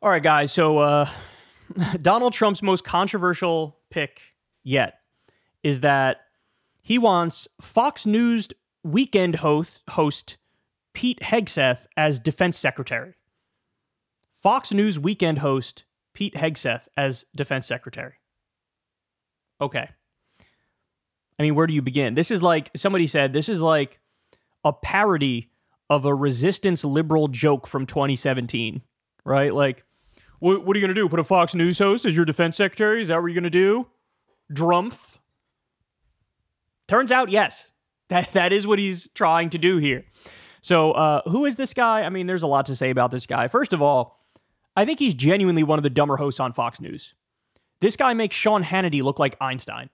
All right, guys. So Donald Trump's most controversial pick yet is that he wants Fox News weekend host Pete Hegseth as defense secretary. Fox News weekend host Pete Hegseth as defense secretary. Okay. I mean, where do you begin? This is like, somebody said, this is like a parody of a resistance liberal joke from 2017, right? Like, what are you going to do? Put a Fox News host as your defense secretary? Is that what you're going to do? Drumpf? Turns out, yes. That is what he's trying to do here. So, who is this guy? I mean, there's a lot to say about this guy. First of all, I think he's genuinely one of the dumber hosts on Fox News. This guy makes Sean Hannity look like Einstein.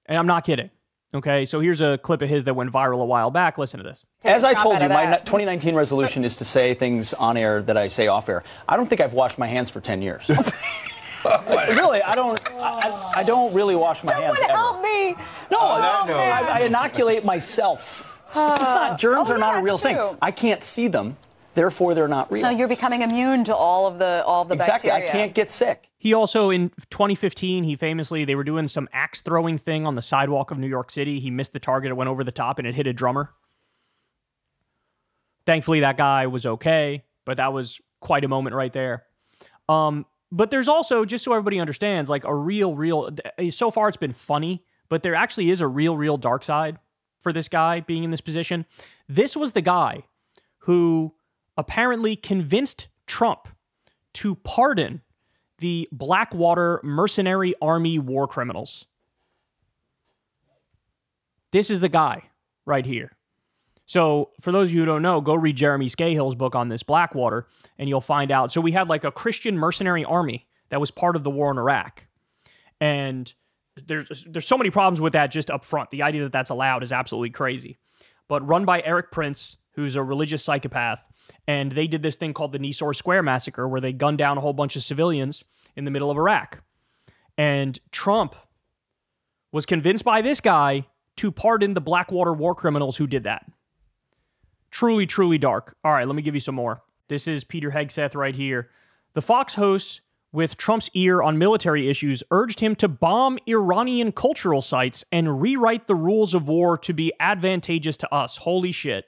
And I'm not kidding. Okay, so here's a clip of his that went viral a while back. Listen to this. As I told you, my 2019 resolution is to say things on air that I say off air. I don't think I've washed my hands for 10 years. Really, I don't really wash my hands ever. Help me. No, I inoculate myself. It's just not, germs are not a real thing. I can't see them. Therefore, they're not real. So you're becoming immune to all of the exactly. bacteria. I can't get sick. He also, in 2015, they were doing some axe throwing thing on the sidewalk of New York City. He missed the target. It went over the top and it hit a drummer. Thankfully, that guy was okay, but that was quite a moment right there. But there's also, just so everybody understands, like a real, so far it's been funny, but there actually is a real dark side for this guy being in this position. This was the guy who apparently convinced Trump to pardon the Blackwater Mercenary Army war criminals. This is the guy right here. So for those of you who don't know, go read Jeremy Scahill's book on this Blackwater, and you'll find out. So we had like a Christian mercenary army that was part of the war in Iraq. And there's so many problems with that just up front. The idea that that's allowed is absolutely crazy. But run by Eric Prince, who's a religious psychopath, and they did this thing called the Nisour Square Massacre, where they gunned down a whole bunch of civilians in the middle of Iraq. And Trump was convinced by this guy to pardon the Blackwater war criminals who did that. Truly, truly dark. All right, let me give you some more. This is Peter Hegseth right here. The Fox hosts, with Trump's ear on military issues, urged him to bomb Iranian cultural sites and rewrite the rules of war to be advantageous to us. Holy shit.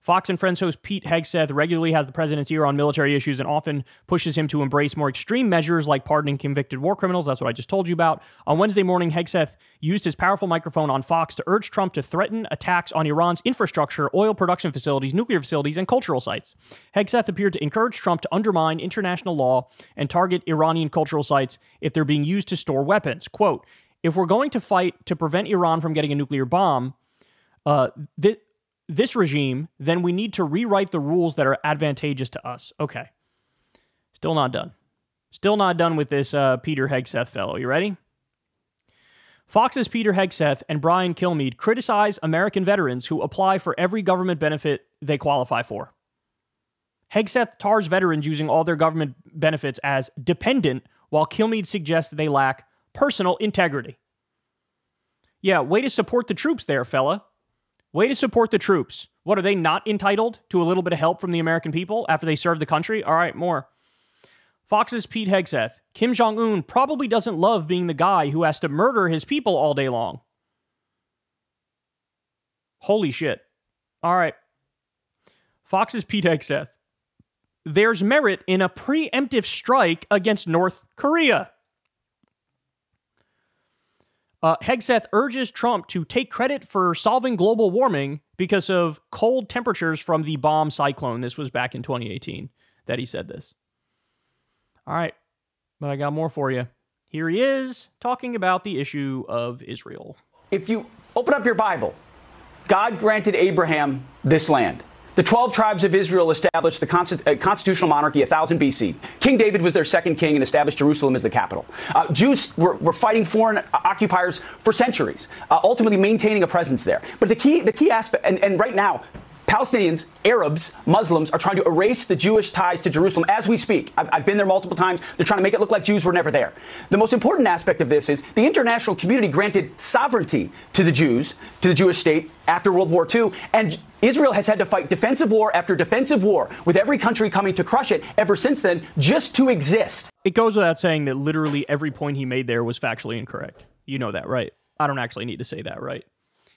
Fox and Friends host Pete Hegseth regularly has the president's ear on military issues and often pushes him to embrace more extreme measures like pardoning convicted war criminals. That's what I just told you about. On Wednesday morning, Hegseth used his powerful microphone on Fox to urge Trump to threaten attacks on Iran's infrastructure, oil production facilities, nuclear facilities, and cultural sites. Hegseth appeared to encourage Trump to undermine international law and target Iranian cultural sites if they're being used to store weapons. Quote, if we're going to fight to prevent Iran from getting a nuclear bomb, this regime, then we need to rewrite the rules that are advantageous to us. Okay. Still not done. Still not done with this Peter Hegseth fellow. You ready? Fox's Peter Hegseth and Brian Kilmeade criticize American veterans who apply for every government benefit they qualify for. Hegseth tars veterans using all their government benefits as dependent, while Kilmeade suggests they lack personal integrity. Yeah, way to support the troops there, fella. Way to support the troops. What, are they not entitled to a little bit of help from the American people after they serve the country? All right, more. Fox's Pete Hegseth. Kim Jong-un probably doesn't love being the guy who has to murder his people all day long. Holy shit. All right. Fox's Pete Hegseth. There's merit in a preemptive strike against North Korea. Hegseth urges Trump to take credit for solving global warming because of cold temperatures from the bomb cyclone. This was back in 2018 that he said this. All right, but I got more for you. Here he is talking about the issue of Israel. If you open up your Bible, God granted Abraham this land. The 12 tribes of Israel established the constitutional monarchy 1000 BC. King David was their second king and established Jerusalem as the capital. Jews were fighting foreign occupiers for centuries, ultimately maintaining a presence there. But the key aspect, and right now, Palestinians, Arabs, Muslims are trying to erase the Jewish ties to Jerusalem as we speak. I've been there multiple times. They're trying to make it look like Jews were never there. The most important aspect of this is the international community granted sovereignty to the Jews, to the Jewish state after World War II, and Israel has had to fight defensive war after defensive war, with every country coming to crush it ever since then, just to exist. It goes without saying that literally every point he made there was factually incorrect. You know that, right? I don't actually need to say that, right?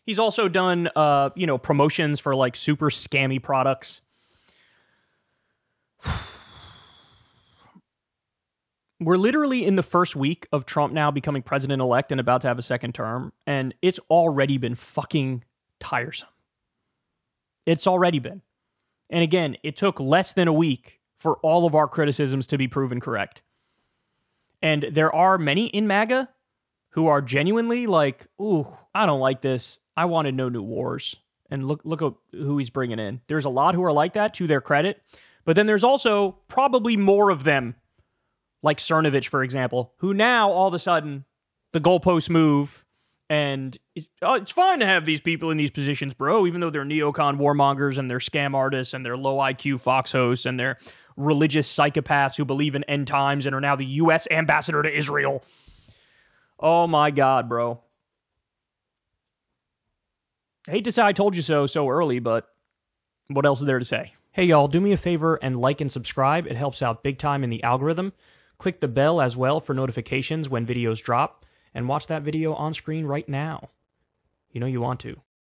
He's also done, promotions for like super scammy products. We're literally in the first week of Trump now becoming president-elect and about to have a second term, and it's already been fucking tiresome. It's already been. And again, it took less than a week for all of our criticisms to be proven correct. And there are many in MAGA who are genuinely like, ooh, I don't like this. I wanted no new wars. And look at who he's bringing in. There's a lot who are like that, to their credit. But then there's also probably more of them, like Cernovich, for example, who now, all of a sudden, the goalposts move, and it's fine to have these people in these positions, bro, even though they're neocon warmongers, and they're scam artists, and they're low IQ Fox hosts, and they're religious psychopaths who believe in end times and are now the U.S. ambassador to Israel. Oh my God, bro. I hate to say I told you so early, but what else is there to say? Hey, y'all, do me a favor and like and subscribe. It helps out big time in the algorithm. Click the bell as well for notifications when videos drop, and watch that video on screen right now. You know you want to.